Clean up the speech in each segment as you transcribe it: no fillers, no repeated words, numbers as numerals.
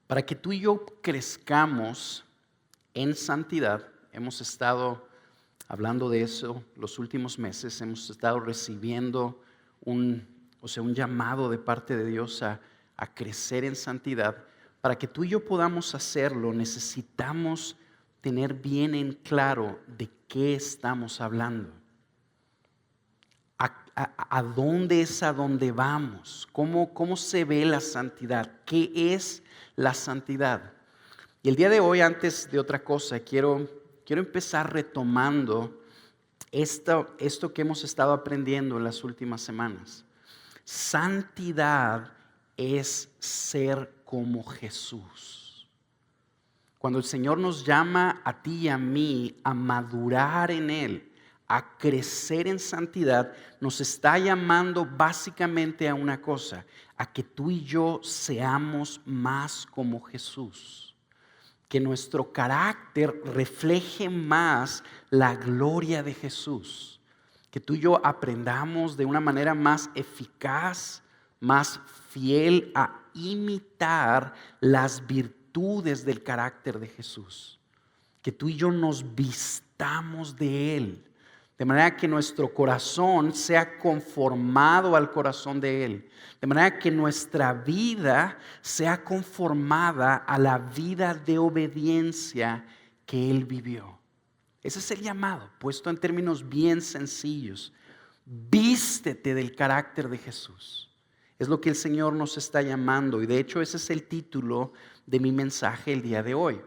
para que tú y yo crezcamos en santidad. Hemos estado hablando de eso los últimos meses. Hemos estado recibiendo un llamado de parte de Dios a crecer en santidad. Para que tú y yo podamos hacerlo, necesitamos tener bien en claro de qué estamos hablando. ¿A dónde es a dónde vamos? ¿Cómo se ve la santidad? ¿Qué es la santidad? Y el día de hoy, antes de otra cosa, quiero empezar retomando esto que hemos estado aprendiendo en las últimas semanas. Santidad es ser como Jesús. Cuando el Señor nos llama a ti y a mí a madurar en Él, a crecer en santidad, nos está llamando básicamente a una cosa, a que tú y yo seamos más como Jesús. Que nuestro carácter refleje más la gloria de Jesús. Que tú y yo aprendamos de una manera más eficaz, más fiel a imitar las virtudes del carácter de Jesús. Que tú y yo nos vistamos de Él. De manera que nuestro corazón sea conformado al corazón de Él. De manera que nuestra vida sea conformada a la vida de obediencia que Él vivió. Ese es el llamado, puesto en términos bien sencillos. Vístete del carácter de Jesús. Es lo que el Señor nos está llamando. Y de hecho ese es el título de mi mensaje el día de hoy.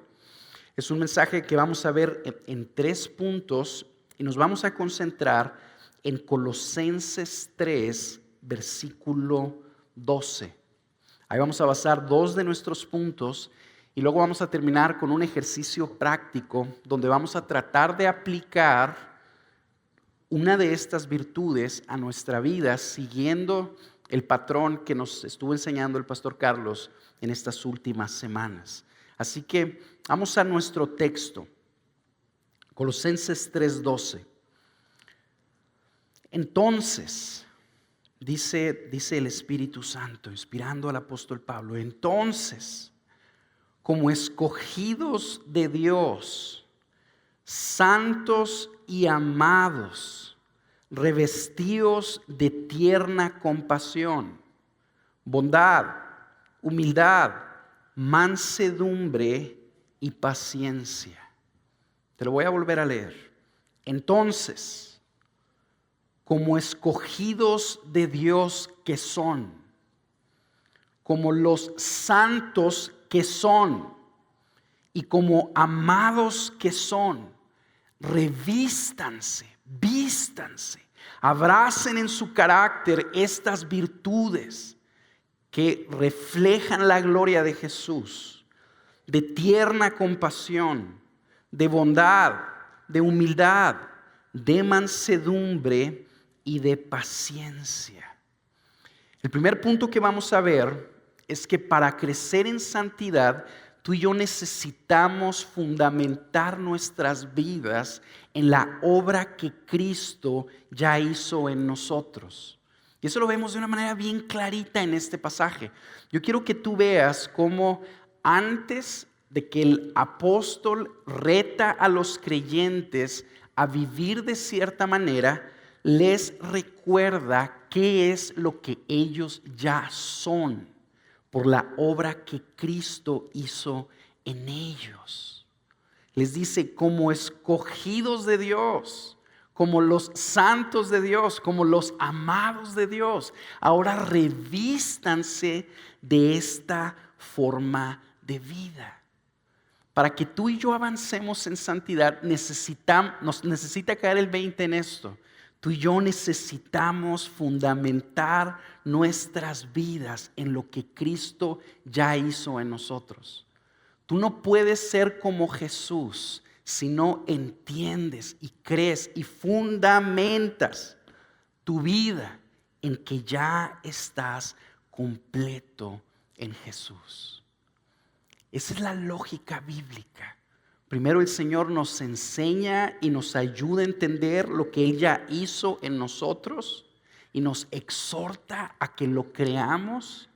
Es un mensaje que vamos a ver en 3 puntos. Y nos vamos a concentrar en Colosenses 3, versículo 12. Ahí vamos a basar 2 de nuestros puntos y luego vamos a terminar con un ejercicio práctico donde vamos a tratar de aplicar una de estas virtudes a nuestra vida siguiendo el patrón que nos estuvo enseñando el pastor Carlos en estas últimas semanas. Así que vamos a nuestro texto. Colosenses 3:12. Entonces, dice el Espíritu Santo, inspirando al apóstol Pablo, entonces, como escogidos de Dios, santos y amados, revestidos de tierna compasión, bondad, humildad, mansedumbre y paciencia. Te lo voy a volver a leer. Entonces, como escogidos de Dios que son, como los santos que son, y como amados que son, revístanse, vístanse, abracen en su carácter estas virtudes que reflejan la gloria de Jesús, de tierna compasión, de bondad, de humildad, de mansedumbre y de paciencia. El primer punto que vamos a ver es que para crecer en santidad, tú y yo necesitamos fundamentar nuestras vidas en la obra que Cristo ya hizo en nosotros. Y eso lo vemos de una manera bien clarita en este pasaje. Yo quiero que tú veas cómo antes de que el apóstol reta a los creyentes a vivir de cierta manera, les recuerda qué es lo que ellos ya son por la obra que Cristo hizo en ellos. Les dice, como escogidos de Dios, como los santos de Dios, como los amados de Dios, ahora revístanse de esta forma de vida. Para que tú y yo avancemos en santidad, nos necesita caer el 20 en esto. Tú y yo necesitamos fundamentar nuestras vidas en lo que Cristo ya hizo en nosotros. Tú no puedes ser como Jesús si no entiendes y crees y fundamentas tu vida en que ya estás completo en Jesús. Esa es la lógica bíblica. Primero el Señor nos enseña y nos ayuda a entender lo que Él ya hizo en nosotros y nos exhorta a que lo creamos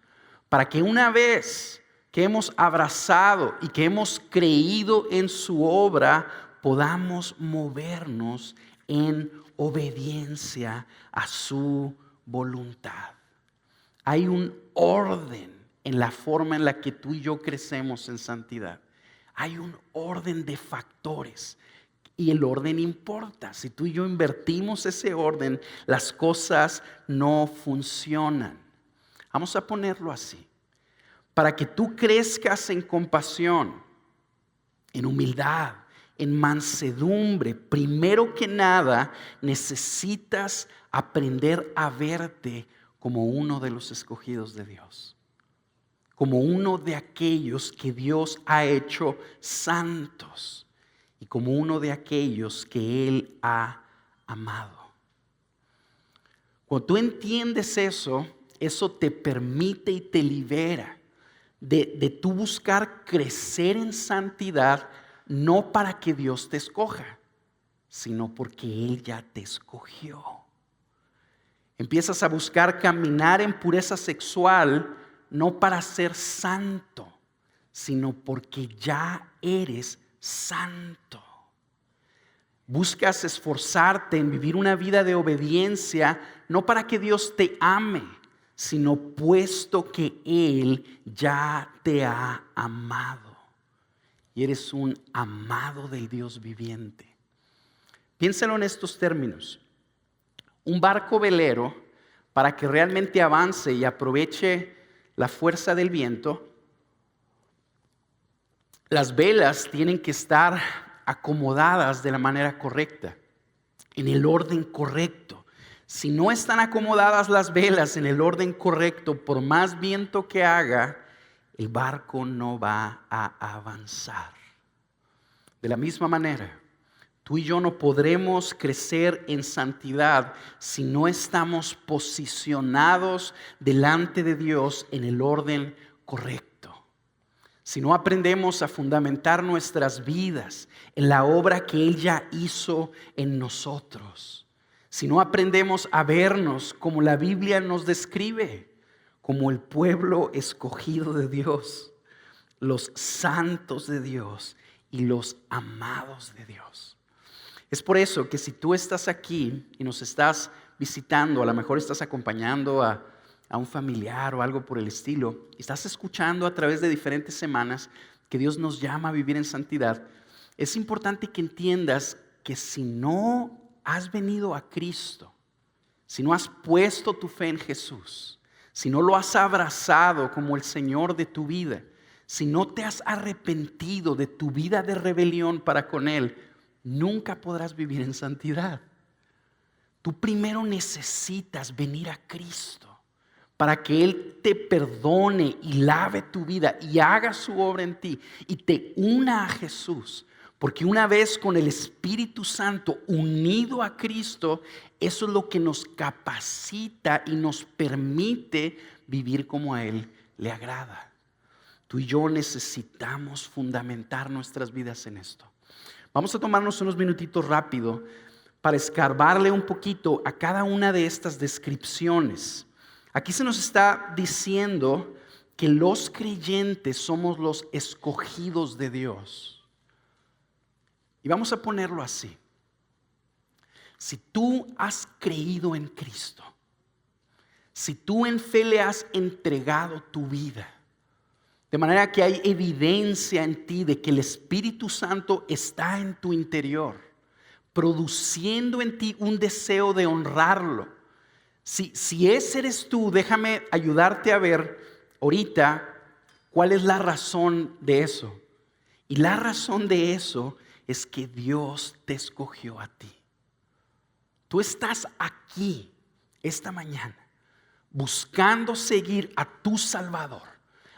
para que una vez que hemos abrazado y que hemos creído en su obra, podamos movernos en obediencia a su voluntad. Hay un orden en la forma en la que tú y yo crecemos en santidad. Hay un orden de factores y el orden importa. Si tú y yo invertimos ese orden, las cosas no funcionan. Vamos a ponerlo así. Para que tú crezcas en compasión, en humildad, en mansedumbre, primero que nada necesitas aprender a verte como uno de los escogidos de Dios, como uno de aquellos que Dios ha hecho santos y como uno de aquellos que Él ha amado. Cuando tú entiendes eso, eso te permite y te libera de tú buscar crecer en santidad, no para que Dios te escoja, sino porque Él ya te escogió. Empiezas a buscar caminar en pureza sexual, no para ser santo, sino porque ya eres santo. Buscas esforzarte en vivir una vida de obediencia, no para que Dios te ame, sino puesto que Él ya te ha amado. Y eres un amado del Dios viviente. Piénsalo en estos términos. Un barco velero, para que realmente avance y aproveche la fuerza del viento, las velas tienen que estar acomodadas de la manera correcta, en el orden correcto. Si no están acomodadas las velas en el orden correcto, por más viento que haga, el barco no va a avanzar. De la misma manera, tú y yo no podremos crecer en santidad si no estamos posicionados delante de Dios en el orden correcto. Si no aprendemos a fundamentar nuestras vidas en la obra que Él ya hizo en nosotros. Si no aprendemos a vernos como la Biblia nos describe, como el pueblo escogido de Dios, los santos de Dios y los amados de Dios. Es por eso que si tú estás aquí y nos estás visitando, a lo mejor estás acompañando a un familiar o algo por el estilo, y estás escuchando a través de diferentes semanas que Dios nos llama a vivir en santidad, es importante que entiendas que si no has venido a Cristo, si no has puesto tu fe en Jesús, si no lo has abrazado como el Señor de tu vida, si no te has arrepentido de tu vida de rebelión para con Él, nunca podrás vivir en santidad. Tú primero necesitas venir a Cristo para que Él te perdone y lave tu vida y haga su obra en ti y te una a Jesús. Porque una vez con el Espíritu Santo unido a Cristo, eso es lo que nos capacita y nos permite vivir como a Él le agrada. Tú y yo necesitamos fundamentar nuestras vidas en esto. Vamos a tomarnos unos minutitos rápido para escarbarle un poquito a cada una de estas descripciones. Aquí se nos está diciendo que los creyentes somos los escogidos de Dios. Y vamos a ponerlo así. Si tú has creído en Cristo, si tú en fe le has entregado tu vida, de manera que hay evidencia en ti de que el Espíritu Santo está en tu interior, produciendo en ti un deseo de honrarlo. Si ese eres tú, déjame ayudarte a ver ahorita cuál es la razón de eso. Y la razón de eso es que Dios te escogió a ti. Tú estás aquí esta mañana buscando seguir a tu Salvador,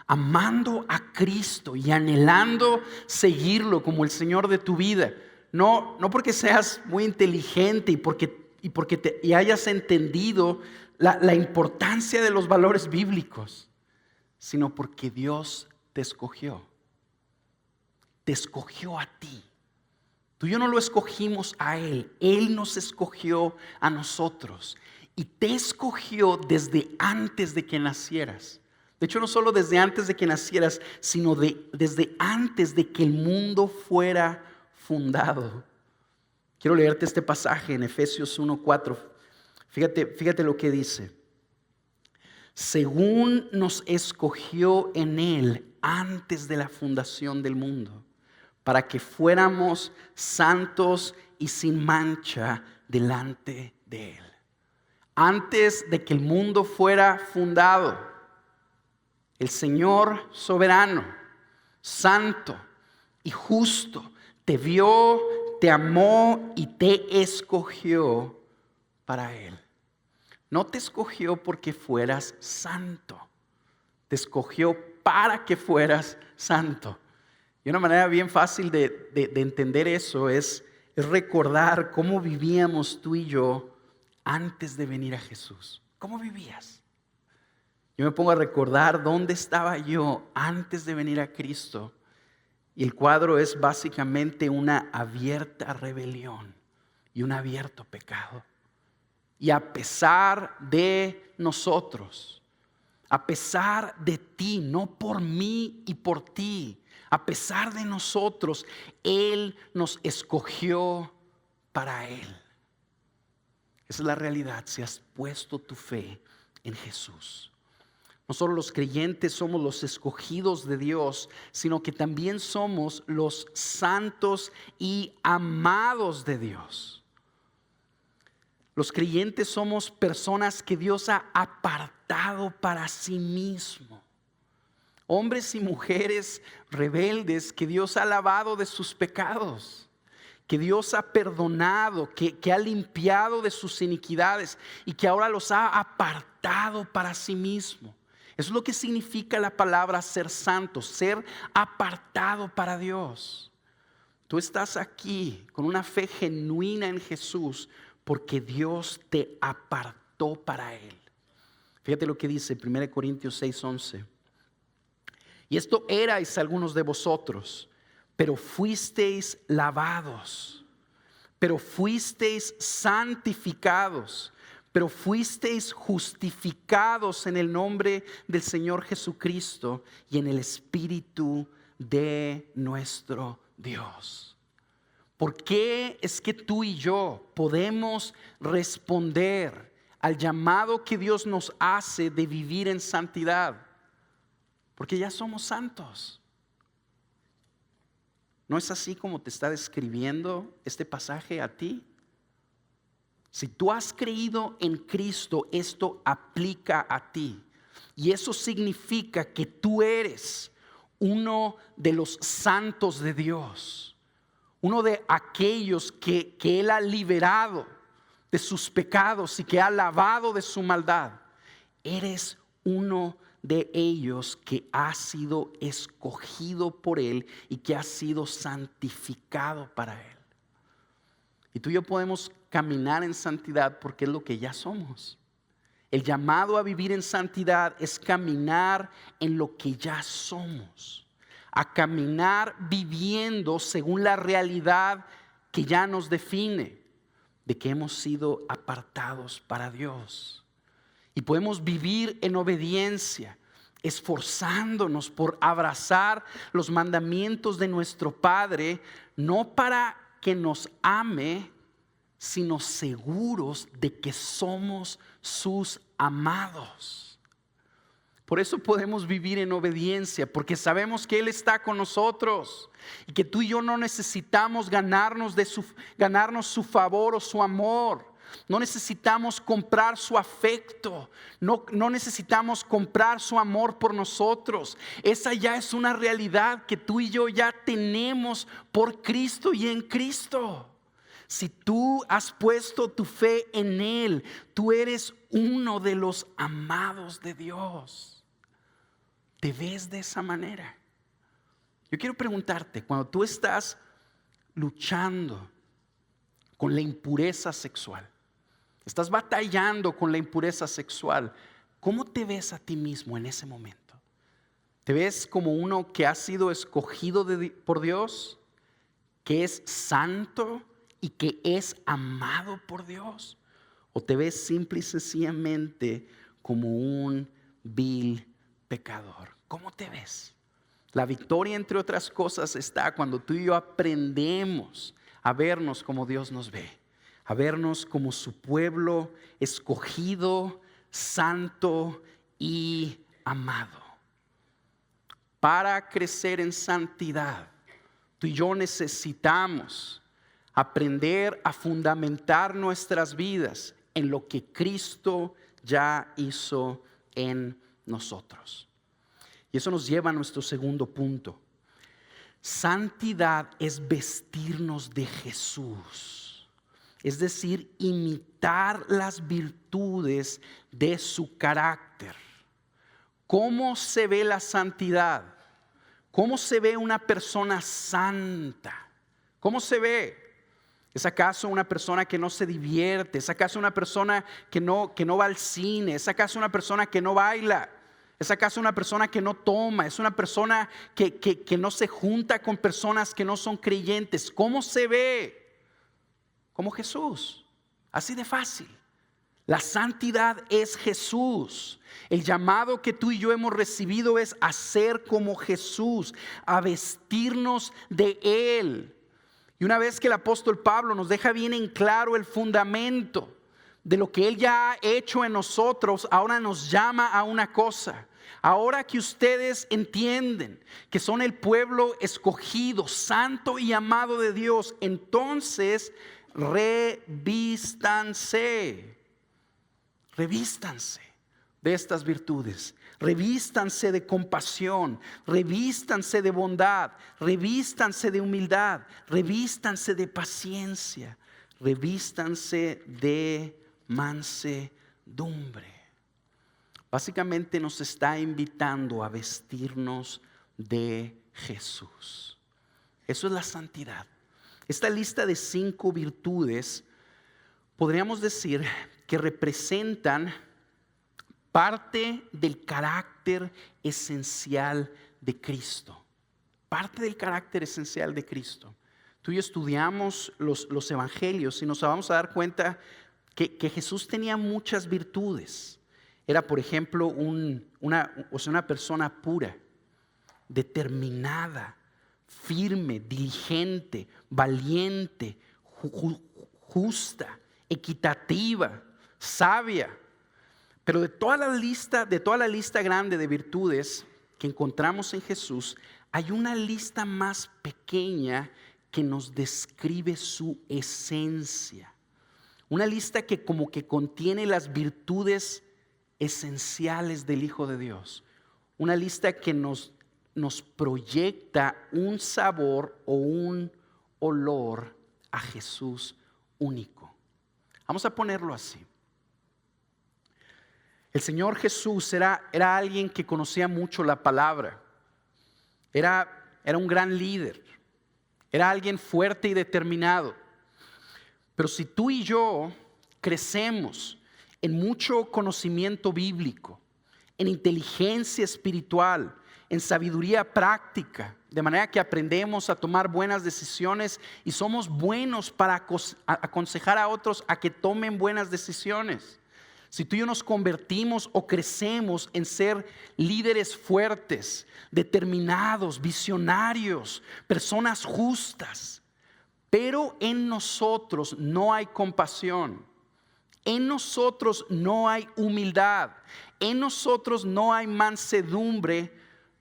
amando a Cristo y anhelando seguirlo como el Señor de tu vida. No porque seas muy inteligente y hayas entendido la importancia de los valores bíblicos, sino porque Dios te escogió. Te escogió a ti. Tú y yo no lo escogimos a Él. Él nos escogió a nosotros. Y te escogió desde antes de que nacieras. De hecho, no solo desde antes de que nacieras, sino desde antes de que el mundo fuera fundado. Quiero leerte este pasaje en Efesios 1:4. Fíjate lo que dice. Según nos escogió en Él antes de la fundación del mundo, para que fuéramos santos y sin mancha delante de Él. Antes de que el mundo fuera fundado, el Señor soberano, santo y justo, te vio, te amó y te escogió para Él. No te escogió porque fueras santo, te escogió para que fueras santo. Y una manera bien fácil de entender eso es recordar cómo vivíamos tú y yo antes de venir a Jesús. ¿Cómo vivías? Yo me pongo a recordar dónde estaba yo antes de venir a Cristo. Y el cuadro es básicamente una abierta rebelión y un abierto pecado. Y a pesar de nosotros, a pesar de ti, no por mí y por ti, a pesar de nosotros, Él nos escogió para Él. Esa es la realidad si has puesto tu fe en Jesús. No solo los creyentes somos los escogidos de Dios, sino que también somos los santos y amados de Dios. Los creyentes somos personas que Dios ha apartado para sí mismo. Hombres y mujeres rebeldes que Dios ha lavado de sus pecados, que Dios ha perdonado, que ha limpiado de sus iniquidades y que ahora los ha apartado para sí mismo. Eso es lo que significa la palabra ser santo, ser apartado para Dios. Tú estás aquí con una fe genuina en Jesús porque Dios te apartó para Él. Fíjate lo que dice 1 Corintios 6:11. Y esto erais algunos de vosotros, pero fuisteis lavados, pero fuisteis santificados, pero fuisteis justificados en el nombre del Señor Jesucristo y en el Espíritu de nuestro Dios. ¿Por qué es que tú y yo podemos responder al llamado que Dios nos hace de vivir en santidad? Porque ya somos santos. ¿No es así como te está describiendo este pasaje a ti? Si tú has creído en Cristo, esto aplica a ti. Y eso significa que tú eres uno de los santos de Dios. Uno de aquellos que Él ha liberado de sus pecados y que ha lavado de su maldad. Eres uno de ellos que ha sido escogido por Él y que ha sido santificado para Él. Y tú y yo podemos caminar en santidad porque es lo que ya somos. El llamado a vivir en santidad es caminar en lo que ya somos. A caminar viviendo según la realidad que ya nos define, de que hemos sido apartados para Dios. Y podemos vivir en obediencia, esforzándonos por abrazar los mandamientos de nuestro Padre, no para que nos ame, sino seguros de que somos sus amados. Por eso podemos vivir en obediencia, porque sabemos que Él está con nosotros y que tú y yo no necesitamos ganarnos su favor o su amor. No necesitamos comprar su afecto, no necesitamos comprar su amor por nosotros. Esa ya es una realidad que tú y yo ya tenemos por Cristo y en Cristo. Si tú has puesto tu fe en Él, tú eres uno de los amados de Dios. ¿Te ves de esa manera? Yo quiero preguntarte, cuando tú estás luchando con la impureza sexual, estás batallando con la impureza sexual, ¿cómo te ves a ti mismo en ese momento? ¿Te ves como uno que ha sido escogido por Dios, que es santo y que es amado por Dios? ¿O te ves simple y sencillamente como un vil pecador. ¿Cómo te ves? La victoria, entre otras cosas, está cuando tú y yo aprendemos a vernos como Dios nos ve, a vernos como su pueblo escogido, santo y amado. Para crecer en santidad, tú y yo necesitamos aprender a fundamentar nuestras vidas en lo que Cristo ya hizo en nosotros. Y eso nos lleva a nuestro segundo punto. Santidad es vestirnos de Jesús, es decir, imitar las virtudes de su carácter. ¿Cómo se ve la santidad? ¿Cómo se ve una persona santa? ¿Cómo se ve? ¿Es acaso una persona que no se divierte? ¿Es acaso una persona que no va al cine? ¿Es acaso una persona que no baila? ¿Es acaso una persona que no toma? ¿Es una persona que no se junta con personas que no son creyentes? ¿Cómo se ve? Como Jesús. Así de fácil. La santidad es Jesús. El llamado que tú y yo hemos recibido es a ser como Jesús, a vestirnos de Él. Y una vez que el apóstol Pablo nos deja bien en claro el fundamento de lo que Él ya ha hecho en nosotros, ahora nos llama a una cosa. Ahora que ustedes entienden que son el pueblo escogido, santo y amado de Dios, entonces revístanse de estas virtudes. Revístanse de compasión, revístanse de bondad, revístanse de humildad, revístanse de paciencia, revístanse de mansedumbre. Básicamente nos está invitando a vestirnos de Jesús. Eso es la santidad. Esta lista de 5 virtudes podríamos decir que representan parte del carácter esencial de Cristo. Parte del carácter esencial de Cristo. Tú y yo estudiamos los evangelios y nos vamos a dar cuenta que Jesús tenía muchas virtudes. Era, por ejemplo, una persona pura, determinada, firme, diligente, valiente, justa, equitativa, sabia. Pero de toda la lista grande de virtudes que encontramos en Jesús, hay una lista más pequeña que nos describe su esencia. Una lista que como que contiene las virtudes esenciales del Hijo de Dios. Una lista que nos proyecta un sabor o un olor a Jesús único. Vamos a ponerlo así. El Señor Jesús era alguien que conocía mucho la palabra. Era un gran líder. Era alguien fuerte y determinado. Pero si tú y yo crecemos en mucho conocimiento bíblico, en inteligencia espiritual, en sabiduría práctica, de manera que aprendemos a tomar buenas decisiones y somos buenos para aconsejar a otros a que tomen buenas decisiones. Si tú y yo nos convertimos o crecemos en ser líderes fuertes, determinados, visionarios, personas justas, pero en nosotros no hay compasión, en nosotros no hay humildad, en nosotros no hay mansedumbre,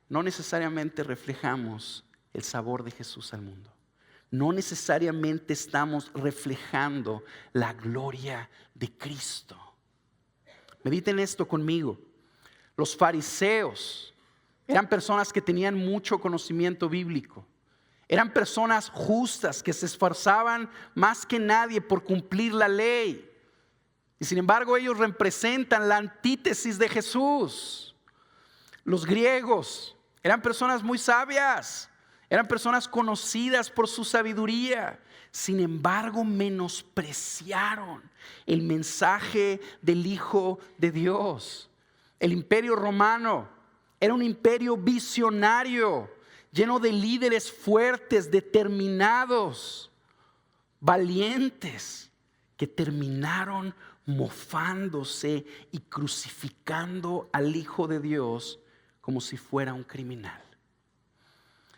no necesariamente reflejamos el sabor de Jesús al mundo. No necesariamente estamos reflejando la gloria de Cristo. Mediten esto conmigo. Los fariseos eran personas que tenían mucho conocimiento bíblico. Eran personas justas que se esforzaban más que nadie por cumplir la ley. Y sin embargo ellos representan la antítesis de Jesús. Los griegos eran personas muy sabias. Eran personas conocidas por su sabiduría. Sin embargo, menospreciaron el mensaje del Hijo de Dios. El imperio romano era un imperio visionario, lleno de líderes fuertes, determinados, valientes, que terminaron mofándose y crucificando al Hijo de Dios como si fuera un criminal.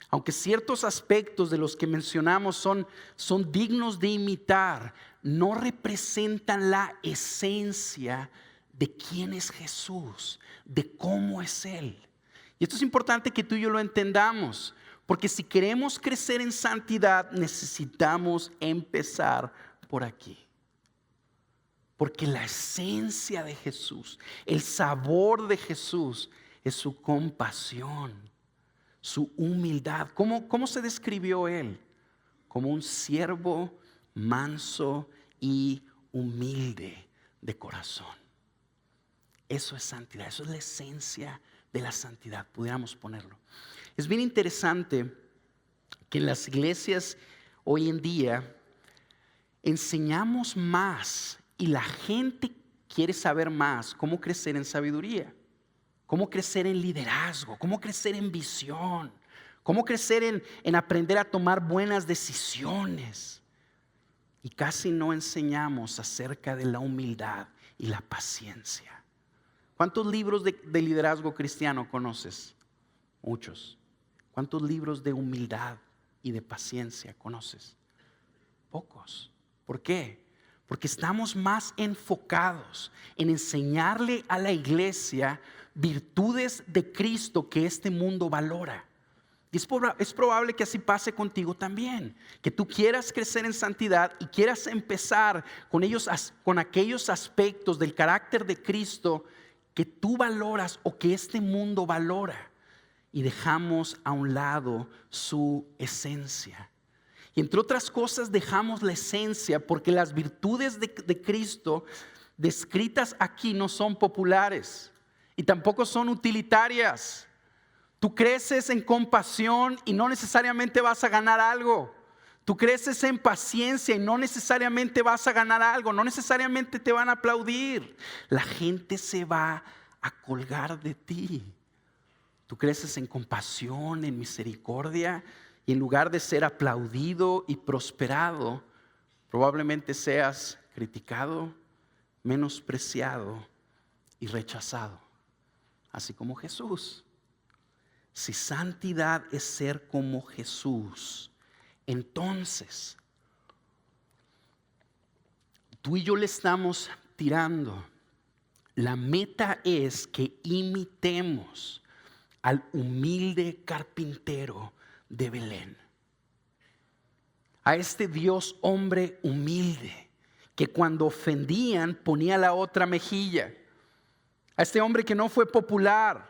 Aunque ciertos aspectos de los que mencionamos son dignos de imitar, no representan la esencia de quién es Jesús, de cómo es Él. Y esto es importante que tú y yo lo entendamos, porque si queremos crecer en santidad, necesitamos empezar por aquí. Porque la esencia de Jesús, el sabor de Jesús es su compasión, su humildad. ¿Cómo se describió Él? Como un siervo manso y humilde de corazón. Eso es santidad, eso es la esencia de la santidad, pudiéramos ponerlo. Es bien interesante que en las iglesias hoy en día enseñamos más y la gente quiere saber más cómo crecer en sabiduría, cómo crecer en liderazgo, cómo crecer en visión, cómo crecer en aprender a tomar buenas decisiones. Y casi no enseñamos acerca de la humildad y la paciencia. ¿Cuántos libros de liderazgo cristiano conoces? Muchos. ¿Cuántos libros de humildad y de paciencia conoces? Pocos. ¿Por qué? Porque estamos más enfocados en enseñarle a la iglesia virtudes de Cristo que este mundo valora. Y es probable que así pase contigo también, que tú quieras crecer en santidad y quieras empezar con aquellos aspectos del carácter de Cristo que tú valoras o que este mundo valora, y dejamos a un lado su esencia. Y entre otras cosas dejamos la esencia porque las virtudes de Cristo descritas aquí no son populares y tampoco son utilitarias. Tú creces en compasión y no necesariamente vas a ganar algo. Tú creces en paciencia y no necesariamente vas a ganar algo. No necesariamente te van a aplaudir. La gente se va a colgar de ti. Tú creces en compasión, en misericordia, y en lugar de ser aplaudido y prosperado, probablemente seas criticado, menospreciado y rechazado. Así como Jesús. Si santidad es ser como Jesús, entonces tú y yo le estamos tirando. La meta es que imitemos al humilde carpintero de Belén, a este Dios hombre humilde que cuando ofendían ponía la otra mejilla, a este hombre que no fue popular,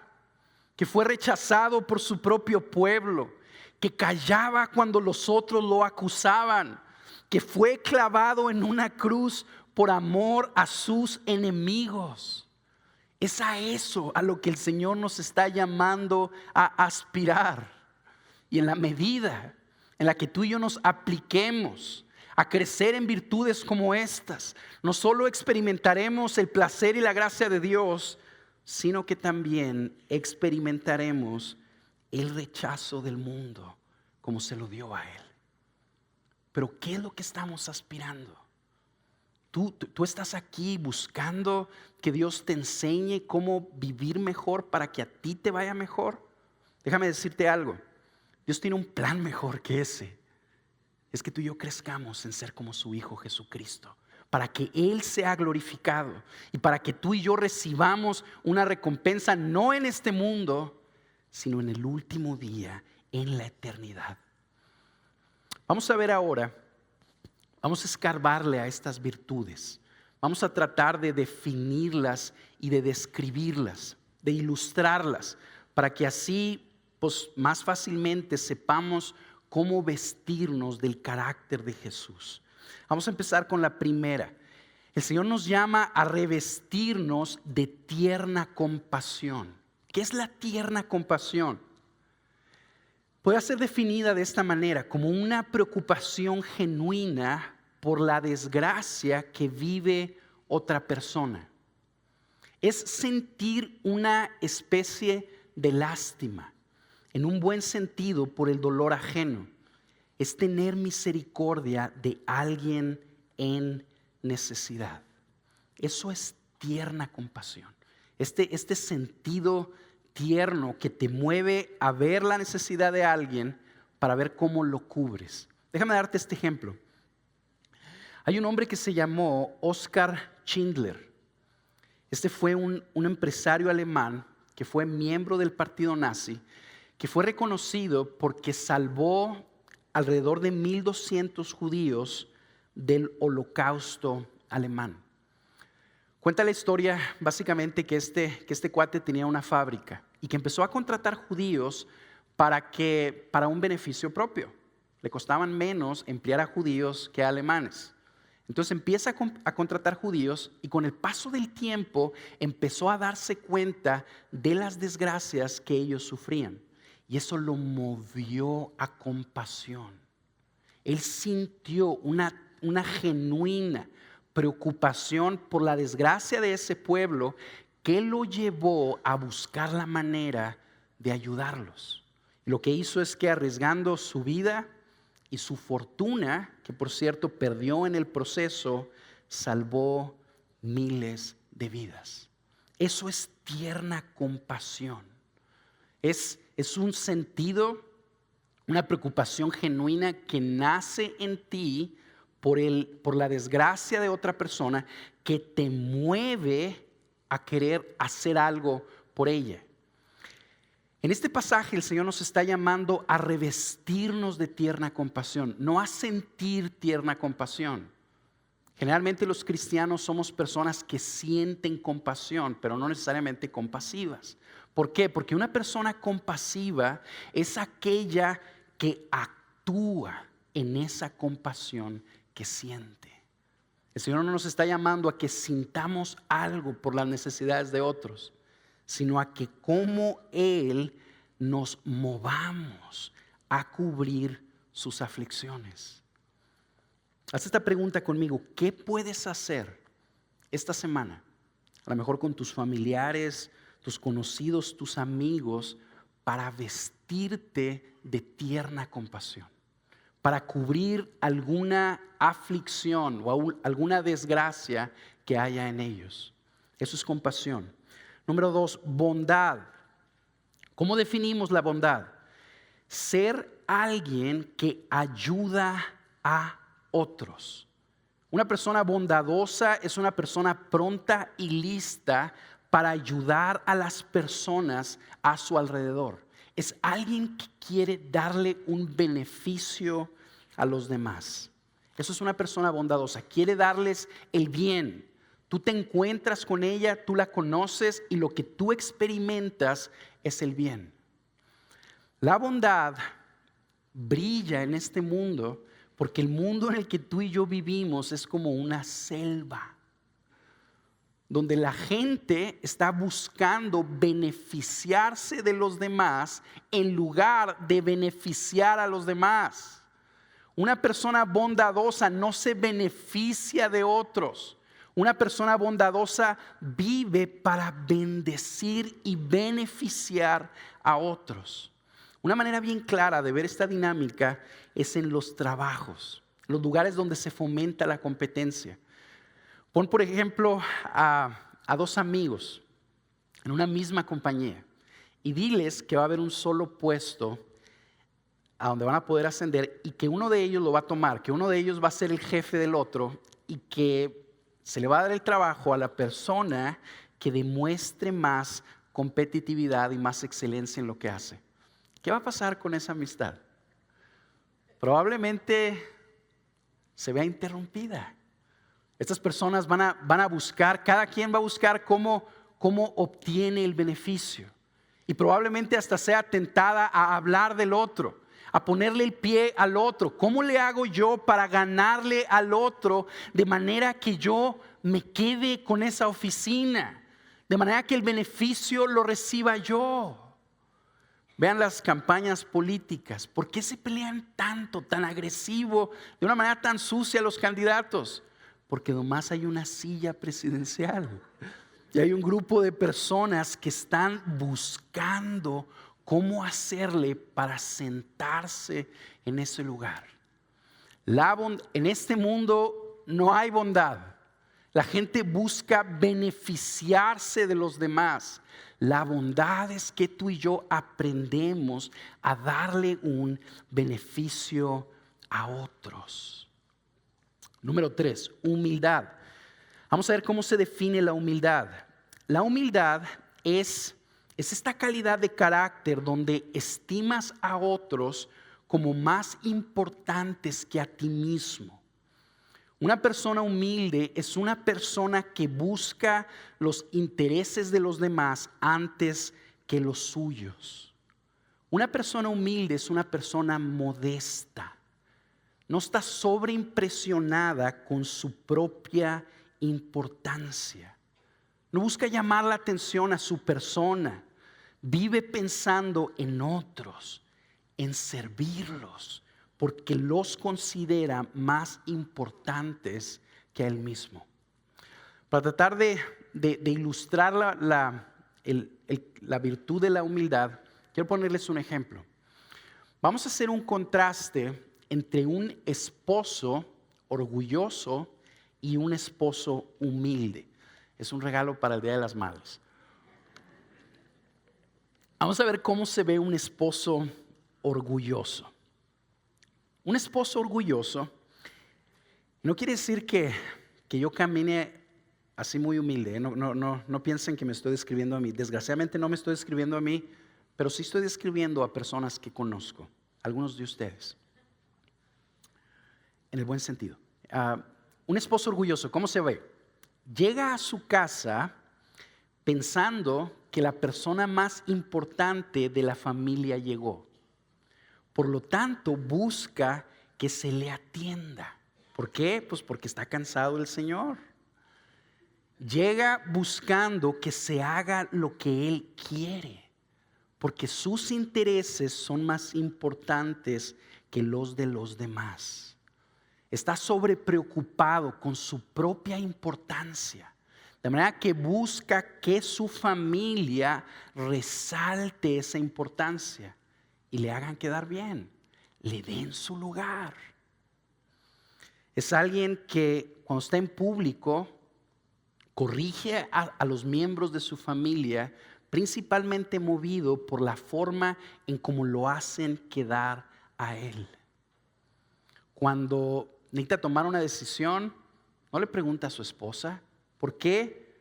que fue rechazado por su propio pueblo, que callaba cuando los otros lo acusaban, que fue clavado en una cruz por amor a sus enemigos. Es a eso a lo que el Señor nos está llamando a aspirar. Y en la medida en la que tú y yo nos apliquemos a crecer en virtudes como estas, no solo experimentaremos el placer y la gracia de Dios, sino que también experimentaremos el rechazo del mundo como se lo dio a Él. Pero ¿qué es lo que estamos aspirando? Tú estás aquí buscando que Dios te enseñe cómo vivir mejor para que a ti te vaya mejor. Déjame decirte algo. Dios tiene un plan mejor que ese. Es que tú y yo crezcamos en ser como su Hijo Jesucristo, para que Él sea glorificado y para que tú y yo recibamos una recompensa no en este mundo, sino en el último día, en la eternidad. Vamos a ver ahora, vamos a escarbarle a estas virtudes. Vamos a tratar de definirlas y de describirlas, de ilustrarlas, para que así pues más fácilmente sepamos cómo vestirnos del carácter de Jesús. Vamos a empezar con la primera. El Señor nos llama a revestirnos de tierna compasión. ¿Qué es la tierna compasión? Puede ser definida de esta manera, como una preocupación genuina por la desgracia que vive otra persona. Es sentir una especie de lástima, en un buen sentido, por el dolor ajeno. Es tener misericordia de alguien en necesidad. Eso es tierna compasión. Este sentido tierno que te mueve a ver la necesidad de alguien para ver cómo lo cubres. Déjame darte este ejemplo. Hay un hombre que se llamó Oskar Schindler. Este fue un empresario alemán que fue miembro del partido nazi, que fue reconocido porque salvó alrededor de 1,200 judíos del Holocausto alemán. Cuenta la historia básicamente que este cuate tenía una fábrica y que empezó a contratar judíos para un beneficio propio. Le costaban menos emplear a judíos que a alemanes. Entonces empieza a contratar judíos y con el paso del tiempo empezó a darse cuenta de las desgracias que ellos sufrían. Y eso lo movió a compasión. Él sintió una genuina preocupación por la desgracia de ese pueblo que lo llevó a buscar la manera de ayudarlos. Lo que hizo es que arriesgando su vida y su fortuna, que por cierto perdió en el proceso, salvó miles de vidas. Eso es tierna compasión. Es un sentido, una preocupación genuina que nace en ti por la desgracia de otra persona, que te mueve a querer hacer algo por ella. En este pasaje el Señor nos está llamando a revestirnos de tierna compasión, no a sentir tierna compasión. Generalmente los cristianos somos personas que sienten compasión, pero no necesariamente compasivas. ¿Por qué? Porque una persona compasiva es aquella que actúa en esa compasión que siente. El Señor no nos está llamando a que sintamos algo por las necesidades de otros, sino a que como Él nos movamos a cubrir sus aflicciones. Haz esta pregunta conmigo: ¿qué puedes hacer esta semana? A lo mejor con tus familiares, tus conocidos, tus amigos, para vestirte de tierna compasión, para cubrir alguna aflicción o alguna desgracia que haya en ellos. Eso es compasión. Número 2, bondad. ¿Cómo definimos la bondad? Ser alguien que ayuda a otros. Una persona bondadosa es una persona pronta y lista para ayudar a las personas a su alrededor. Es alguien que quiere darle un beneficio a los demás. Eso es una persona bondadosa. Quiere darles el bien. Tú te encuentras con ella, tú la conoces y lo que tú experimentas es el bien. La bondad brilla en este mundo porque el mundo en el que tú y yo vivimos es como una selva, donde la gente está buscando beneficiarse de los demás en lugar de beneficiar a los demás. Una persona bondadosa no se beneficia de otros. Una persona bondadosa vive para bendecir y beneficiar a otros. Una manera bien clara de ver esta dinámica es en los trabajos, los lugares donde se fomenta la competencia. Pon, por ejemplo, a dos amigos en una misma compañía y diles que va a haber un solo puesto a donde van a poder ascender y que uno de ellos lo va a tomar, que uno de ellos va a ser el jefe del otro y que se le va a dar el trabajo a la persona que demuestre más competitividad y más excelencia en lo que hace. ¿Qué va a pasar con esa amistad? Probablemente se vea interrumpida. Estas personas van a buscar, cada quien va a buscar cómo obtiene el beneficio. Y probablemente hasta sea tentada a hablar del otro, a ponerle el pie al otro. ¿Cómo le hago yo para ganarle al otro de manera que yo me quede con esa oficina? De manera que el beneficio lo reciba yo. Vean las campañas políticas. ¿Por qué se pelean tanto, tan agresivo, de una manera tan sucia los candidatos? Porque nomás hay una silla presidencial. Y hay un grupo de personas que están buscando cómo hacerle para sentarse en ese lugar. En este mundo no hay bondad. La gente busca beneficiarse de los demás. La bondad es que tú y yo aprendemos a darle un beneficio a otros. Número 3, humildad. Vamos a ver cómo se define la humildad. La humildad es esta calidad de carácter donde estimas a otros como más importantes que a ti mismo. Una persona humilde es una persona que busca los intereses de los demás antes que los suyos. Una persona humilde es una persona modesta. No está sobreimpresionada con su propia importancia. No busca llamar la atención a su persona. Vive pensando en otros, en servirlos, porque los considera más importantes que a él mismo. Para tratar de ilustrar la virtud de la humildad, quiero ponerles un ejemplo. Vamos a hacer un contraste entre un esposo orgulloso y un esposo humilde. Es un regalo para el Día de las Madres. Vamos a ver cómo se ve un esposo orgulloso. Un esposo orgulloso no quiere decir que yo camine así muy humilde. No piensen que me estoy describiendo a mí. Desgraciadamente no me estoy describiendo a mí, pero sí estoy describiendo a personas que conozco, algunos de ustedes, en el buen sentido. Un esposo orgulloso, ¿cómo se ve? Llega a su casa pensando que la persona más importante de la familia llegó. Por lo tanto, busca que se le atienda. ¿Por qué? Pues porque está cansado el Señor. Llega buscando que se haga lo que Él quiere, porque sus intereses son más importantes que los de los demás. Está sobrepreocupado con su propia importancia, de manera que busca que su familia resalte esa importancia y le hagan quedar bien, le den su lugar. Es alguien que cuando está en público corrige a los miembros de su familia, principalmente movido por la forma en cómo lo hacen quedar a él. Cuando necesita tomar una decisión, no le pregunta a su esposa. ¿Por qué?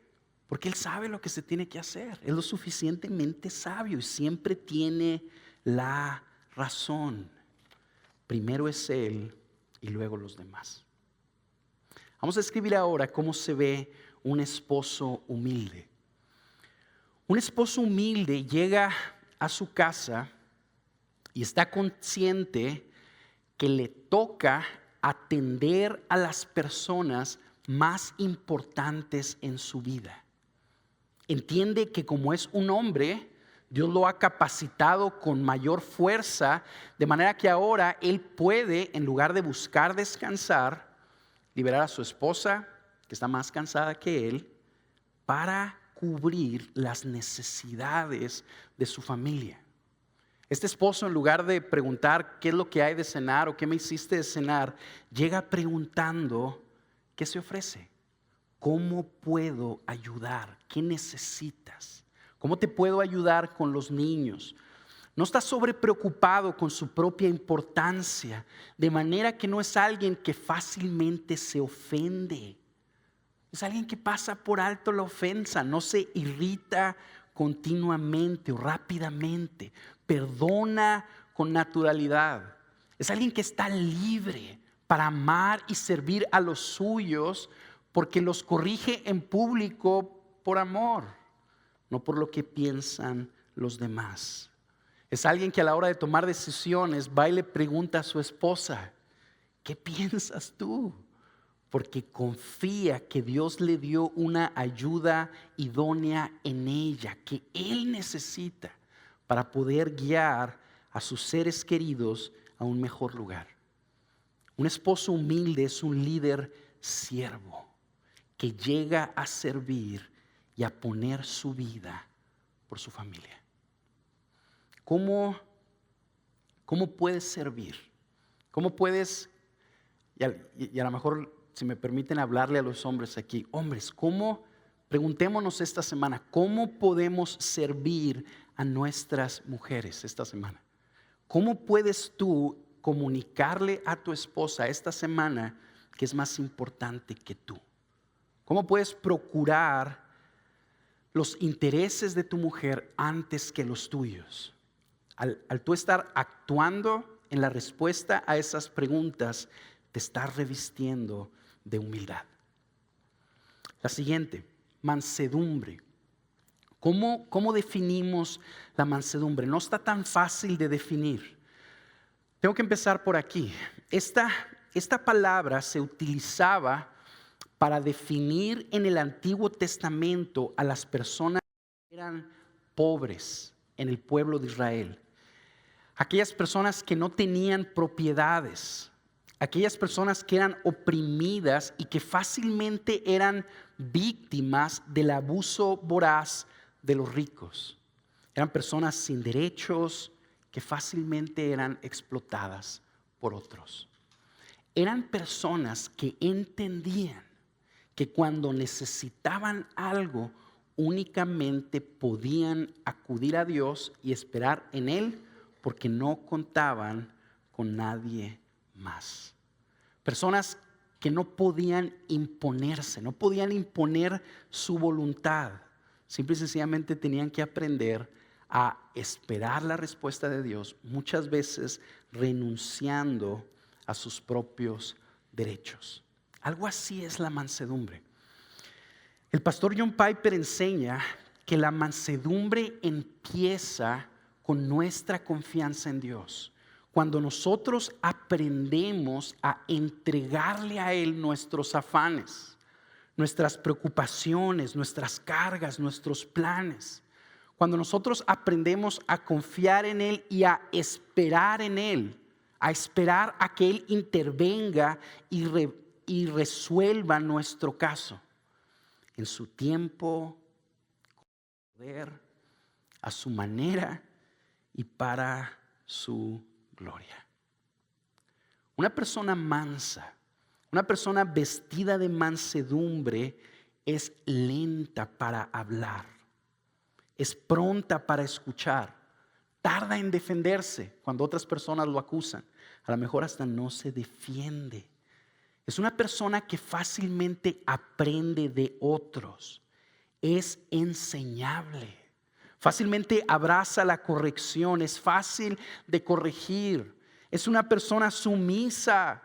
Porque él sabe lo que se tiene que hacer. Es lo suficientemente sabio y siempre tiene la razón. Primero es él y luego los demás. Vamos a escribir ahora cómo se ve un esposo humilde. Un esposo humilde llega a su casa y está consciente que le toca atender a las personas más importantes en su vida. Entiende que como es un hombre, Dios lo ha capacitado con mayor fuerza, de manera que ahora él puede, en lugar de buscar descansar, liberar a su esposa, que está más cansada que él, para cubrir las necesidades de su familia. Este esposo, en lugar de preguntar qué es lo que hay de cenar o qué me hiciste de cenar, llega preguntando qué se ofrece, cómo puedo ayudar, qué necesitas, cómo te puedo ayudar con los niños. No está sobrepreocupado con su propia importancia, de manera que no es alguien que fácilmente se ofende. Es alguien que pasa por alto la ofensa, no se irrita continuamente o rápidamente, perdona con naturalidad. Es alguien que está libre para amar y servir a los suyos porque los corrige en público por amor, no por lo que piensan los demás. Es alguien que a la hora de tomar decisiones va y le pregunta a su esposa, ¿qué piensas tú? Porque confía que Dios le dio una ayuda idónea en ella, que Él necesita para poder guiar a sus seres queridos a un mejor lugar. Un esposo humilde es un líder siervo que llega a servir y a poner su vida por su familia. ¿Cómo puedes servir? ¿Cómo puedes, y a lo mejor si me permiten hablarle a los hombres aquí. Hombres, preguntémonos esta semana, ¿cómo podemos servir a nuestras mujeres esta semana? ¿Cómo puedes tú comunicarle a tu esposa esta semana que es más importante que tú? ¿Cómo puedes procurar los intereses de tu mujer antes que los tuyos? Al tú estar actuando en la respuesta a esas preguntas, te estás revistiendo de humildad. La siguiente, mansedumbre. ¿Cómo definimos la mansedumbre? No está tan fácil de definir. Tengo que empezar por aquí. Esta palabra se utilizaba para definir en el Antiguo Testamento a las personas que eran pobres en el pueblo de Israel. Aquellas personas que no tenían propiedades, aquellas personas que eran oprimidas y que fácilmente eran víctimas del abuso voraz de los ricos. Eran personas sin derechos que fácilmente eran explotadas por otros. Eran personas que entendían que cuando necesitaban algo únicamente podían acudir a Dios y esperar en Él porque no contaban con nadie más. Personas que no podían imponerse, no podían imponer su voluntad. Simple y sencillamente tenían que aprender a esperar la respuesta de Dios, muchas veces renunciando a sus propios derechos. Algo así es la mansedumbre. El pastor John Piper enseña que la mansedumbre empieza con nuestra confianza en Dios. Cuando nosotros aprendemos a entregarle a Él nuestros afanes, nuestras preocupaciones, nuestras cargas, nuestros planes. Cuando nosotros aprendemos a confiar en Él y a esperar en Él, a esperar a que Él intervenga y resuelva nuestro caso en su tiempo, con poder, a su manera y para su gloria. Una persona mansa, una persona vestida de mansedumbre es lenta para hablar, es pronta para escuchar, tarda en defenderse cuando otras personas lo acusan, a lo mejor hasta no se defiende. Es una persona que fácilmente aprende de otros, es enseñable, fácilmente abraza la corrección, es fácil de corregir, es una persona sumisa,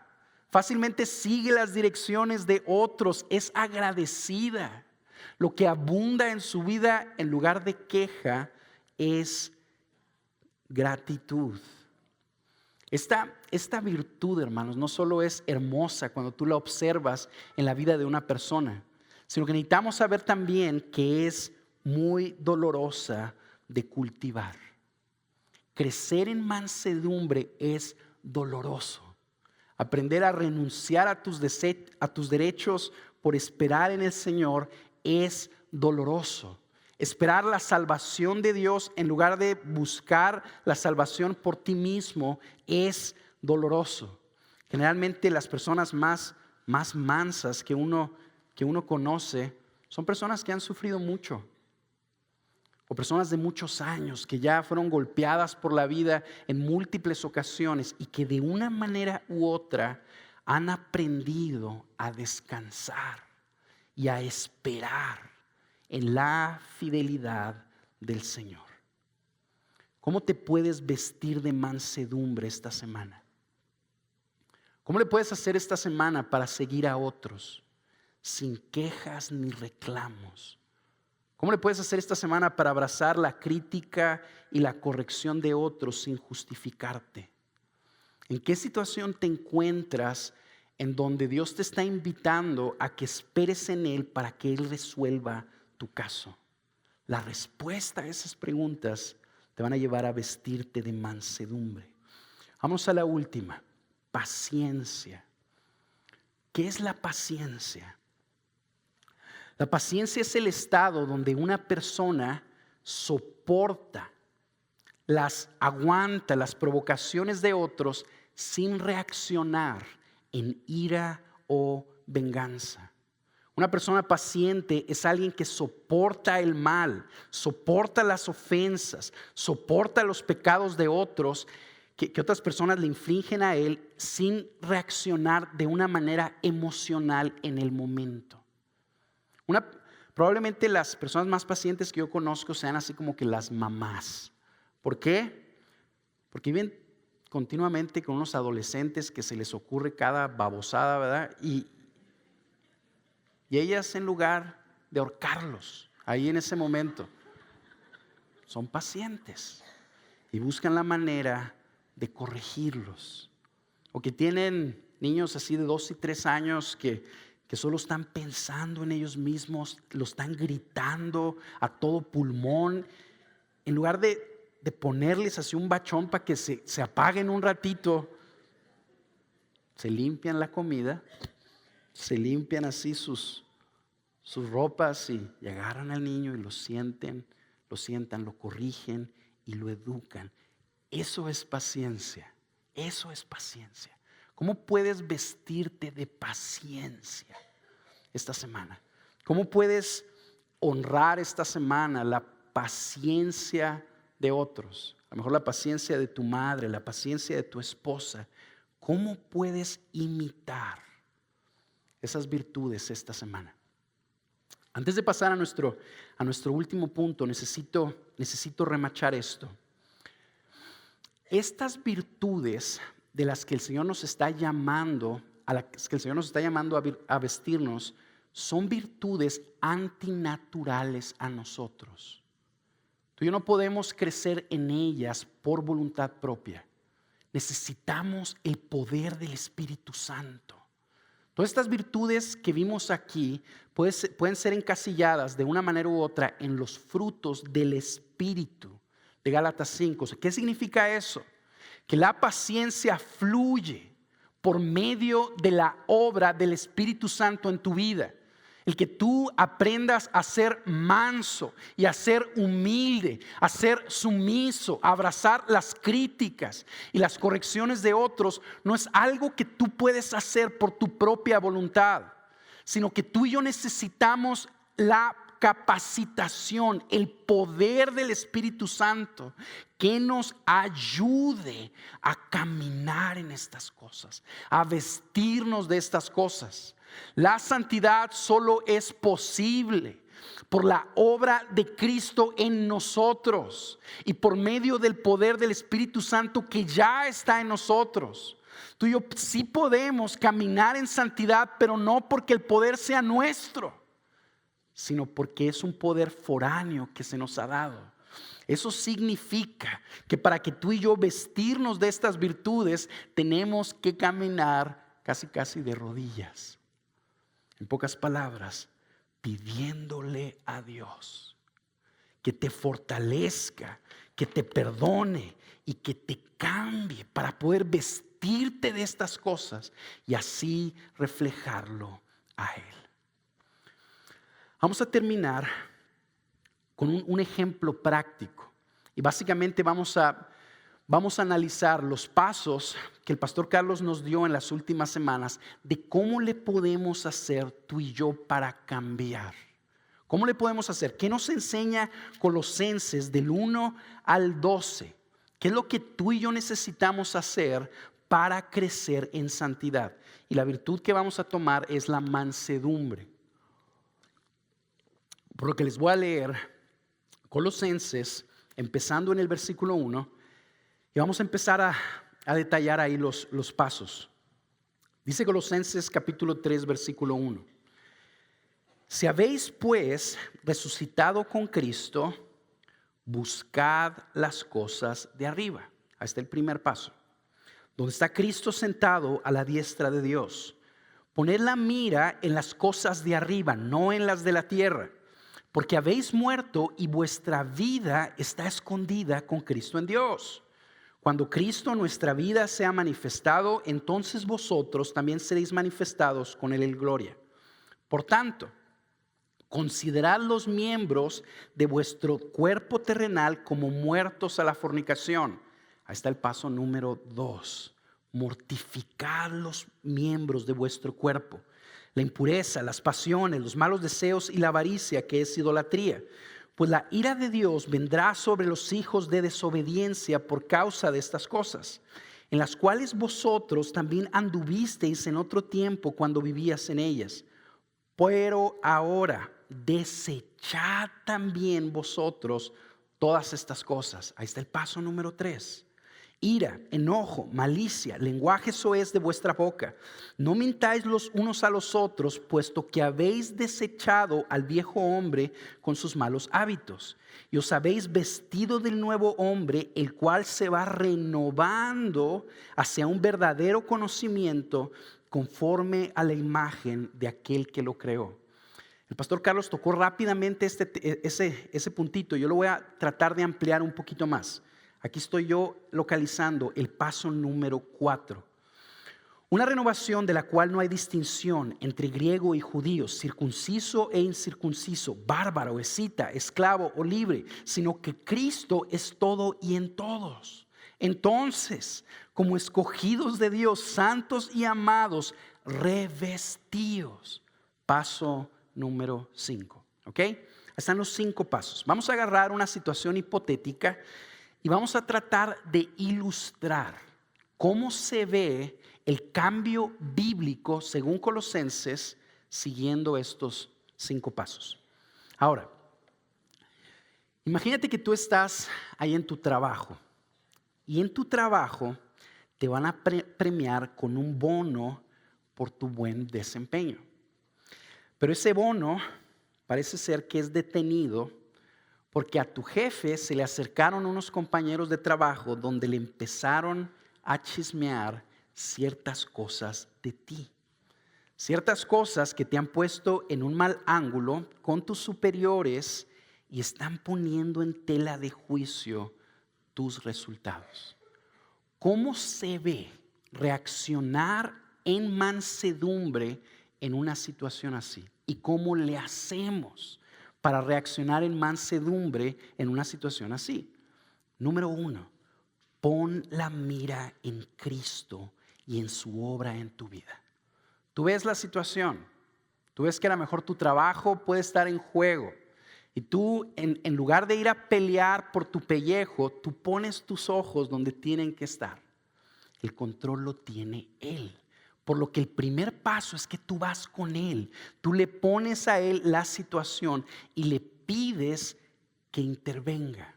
fácilmente sigue las direcciones de otros, es agradecida. Lo que abunda en su vida en lugar de queja es gratitud. Esta virtud, hermanos, no solo es hermosa cuando tú la observas en la vida de una persona, sino que necesitamos saber también que es muy dolorosa de cultivar. Crecer en mansedumbre es doloroso. Aprender a renunciar a tus derechos por esperar en el Señor es doloroso. Esperar la salvación de Dios en lugar de buscar la salvación por ti mismo es doloroso. Generalmente las personas más mansas que uno conoce son personas que han sufrido mucho. O personas de muchos años que ya fueron golpeadas por la vida en múltiples ocasiones y que de una manera u otra han aprendido a descansar y a esperar en la fidelidad del Señor. ¿Cómo te puedes vestir de mansedumbre esta semana? ¿Cómo le puedes hacer esta semana para seguir a otros sin quejas ni reclamos? ¿Cómo le puedes hacer esta semana para abrazar la crítica y la corrección de otros sin justificarte? ¿En qué situación te encuentras en donde Dios te está invitando a que esperes en Él para que Él resuelva tu caso? La respuesta a esas preguntas te van a llevar a vestirte de mansedumbre. Vamos a la última, paciencia. ¿Qué es la paciencia? La paciencia es el estado donde una persona soporta, aguanta las provocaciones de otros sin reaccionar en ira o venganza. Una persona paciente es alguien que soporta el mal, soporta las ofensas, soporta los pecados de otros que otras personas le infligen a él sin reaccionar de una manera emocional en el momento. Probablemente las personas más pacientes que yo conozco sean así como que las mamás. ¿Por qué? Porque viven continuamente con unos adolescentes que se les ocurre cada babosada, ¿verdad? Y ellas, en lugar de ahorcarlos ahí en ese momento, son pacientes y buscan la manera de corregirlos. O que tienen niños así de 2 y 3 años que solo están pensando en ellos mismos, lo están gritando a todo pulmón. En lugar de ponerles así un bachón para que se apaguen un ratito, se limpian la comida, se limpian así sus ropas y agarran al niño y lo sientan, lo corrigen y lo educan. Eso es paciencia, eso es paciencia. ¿Cómo puedes vestirte de paciencia esta semana? ¿Cómo puedes honrar esta semana la paciencia de otros? A lo mejor la paciencia de tu madre, la paciencia de tu esposa. ¿Cómo puedes imitar esas virtudes esta semana? Antes de pasar a nuestro último punto, necesito remachar esto. Estas virtudes de las que el Señor nos está llamando, a vestirnos, son virtudes antinaturales a nosotros. Tú y yo no podemos crecer en ellas por voluntad propia. Necesitamos el poder del Espíritu Santo. Todas estas virtudes que vimos aquí pueden ser encasilladas de una manera u otra en los frutos del Espíritu de Gálatas 5. ¿Qué significa eso? Que la paciencia fluye por medio de la obra del Espíritu Santo en tu vida. El que tú aprendas a ser manso y a ser humilde, a ser sumiso, a abrazar las críticas y las correcciones de otros, no es algo que tú puedes hacer por tu propia voluntad, sino que tú y yo necesitamos la capacitación, el poder del Espíritu Santo que nos ayude a caminar en estas cosas, a vestirnos de estas cosas. La santidad solo es posible por la obra de Cristo en nosotros y por medio del poder del Espíritu Santo que ya está en nosotros. Tú y yo sí podemos caminar en santidad, pero no porque el poder sea nuestro, sino porque es un poder foráneo que se nos ha dado. Eso significa que para que tú y yo vestirnos de estas virtudes, tenemos que caminar casi de rodillas. En pocas palabras, pidiéndole a Dios que te fortalezca, que te perdone y que te cambie para poder vestirte de estas cosas y así reflejarlo a Él. Vamos a terminar con un ejemplo práctico y básicamente vamos a analizar los pasos que el pastor Carlos nos dio en las últimas semanas de cómo le podemos hacer tú y yo para cambiar. ¿Cómo le podemos hacer? ¿Qué nos enseña Colosenses del 1 al 12? ¿Qué es lo que tú y yo necesitamos hacer para crecer en santidad? Y la virtud que vamos a tomar es la mansedumbre. Por lo que les voy a leer Colosenses, empezando en el versículo 1, y vamos a empezar a detallar ahí los pasos. Dice Colosenses capítulo 3, versículo 1. Si habéis pues resucitado con Cristo, buscad las cosas de arriba. Ahí está el primer paso. Donde está Cristo sentado a la diestra de Dios. Poned la mira en las cosas de arriba, no en las de la tierra. Porque habéis muerto y vuestra vida está escondida con Cristo en Dios. Cuando Cristo nuestra vida sea manifestado, entonces vosotros también seréis manifestados con Él en gloria. Por tanto, considerad los miembros de vuestro cuerpo terrenal como muertos a la fornicación. Ahí está el paso número 2. Mortificad los miembros de vuestro cuerpo. la impureza, las pasiones, los malos deseos y la avaricia, que es idolatría. Pues la ira de Dios vendrá sobre los hijos de desobediencia por causa de estas cosas, en las cuales vosotros también anduvisteis en otro tiempo cuando vivías en ellas. Pero ahora desechad también vosotros todas estas cosas. Ahí está el paso número 3. Ira, enojo, malicia, lenguaje soez de vuestra boca. No mintáis los unos a los otros, puesto que habéis desechado al viejo hombre con sus malos hábitos, y os habéis vestido del nuevo hombre, el cual se va renovando hacia un verdadero conocimiento conforme a la imagen de aquel que lo creó. El pastor Carlos tocó rápidamente ese puntito. Yo lo voy a tratar de ampliar un poquito más. Aquí estoy yo localizando el paso número 4. Una renovación de la cual no hay distinción entre griego y judío, circunciso e incircunciso, bárbaro, escita, esclavo o libre, sino que Cristo es todo y en todos. Entonces, como escogidos de Dios, santos y amados, revestidos. Paso número 5. ¿Ok? Están los 5 pasos. Vamos a agarrar una situación hipotética y vamos a tratar de ilustrar cómo se ve el cambio bíblico según Colosenses siguiendo estos 5 pasos. Ahora, imagínate que tú estás ahí en tu trabajo y en tu trabajo te van a premiar con un bono por tu buen desempeño. Pero ese bono parece ser que es detenido porque a tu jefe se le acercaron unos compañeros de trabajo donde le empezaron a chismear ciertas cosas de ti. Ciertas cosas que te han puesto en un mal ángulo con tus superiores y están poniendo en tela de juicio tus resultados. ¿Cómo se ve reaccionar en mansedumbre en una situación así? ¿Y cómo le hacemos para reaccionar en mansedumbre en una situación así? Número 1, pon la mira en Cristo y en su obra en tu vida. Tú ves la situación, tú ves que a lo mejor tu trabajo puede estar en juego y tú en lugar de ir a pelear por tu pellejo, tú pones tus ojos donde tienen que estar. El control lo tiene Él. Por lo que el primer paso es que tú vas con Él. Tú le pones a Él la situación y le pides que intervenga.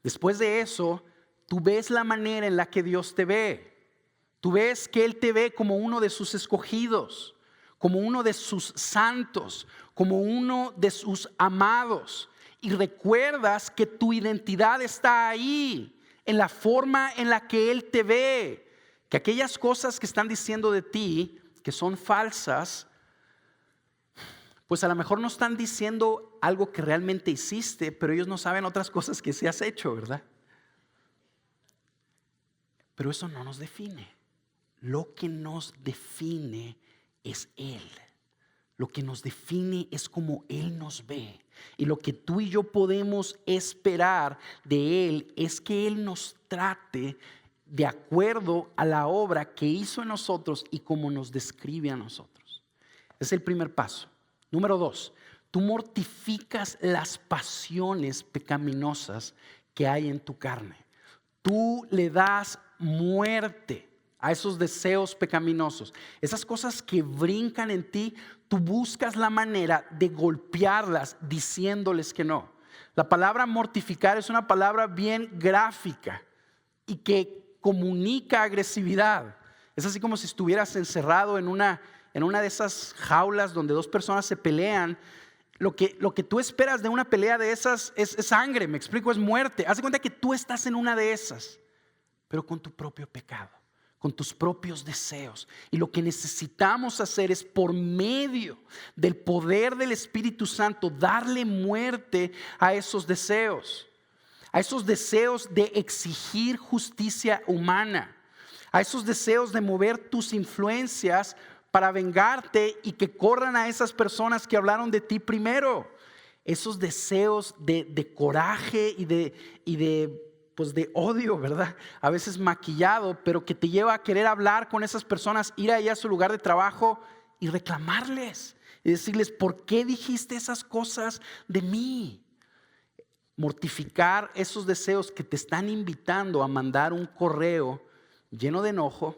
Después de eso, tú ves la manera en la que Dios te ve. Tú ves que Él te ve como uno de sus escogidos, como uno de sus santos, como uno de sus amados. Y recuerdas que tu identidad está ahí, en la forma en la que Él te ve. Que aquellas cosas que están diciendo de ti, que son falsas, pues a lo mejor no están diciendo algo que realmente hiciste, pero ellos no saben otras cosas que sí has hecho, ¿verdad? Pero eso no nos define. Lo que nos define es Él. Lo que nos define es cómo Él nos ve. Y lo que tú y yo podemos esperar de Él es que Él nos trate de acuerdo a la obra que hizo en nosotros y como nos describe a nosotros. Es el primer paso. Número 2, tú mortificas las pasiones pecaminosas que hay en tu carne. Tú le das muerte a esos deseos pecaminosos. Esas cosas que brincan en ti, tú buscas la manera de golpearlas diciéndoles que no. La palabra mortificar es una palabra bien gráfica y que comunica agresividad. Es así como si estuvieras encerrado en una de esas jaulas donde 2 personas se pelean. Lo que tú esperas de una pelea de esas es sangre, me explico, es muerte. Haz de cuenta que tú estás en una de esas, pero con tu propio pecado, con tus propios deseos. Y lo que necesitamos hacer es, por medio del poder del Espíritu Santo, darle muerte a esos deseos. A esos deseos de exigir justicia humana, a esos deseos de mover tus influencias para vengarte y que corran a esas personas que hablaron de ti primero. Esos deseos de coraje y de odio, ¿verdad? A veces maquillado, pero que te lleva a querer hablar con esas personas, ir allá a su lugar de trabajo y reclamarles y decirles, ¿por qué dijiste esas cosas de mí? Mortificar esos deseos que te están invitando a mandar un correo lleno de enojo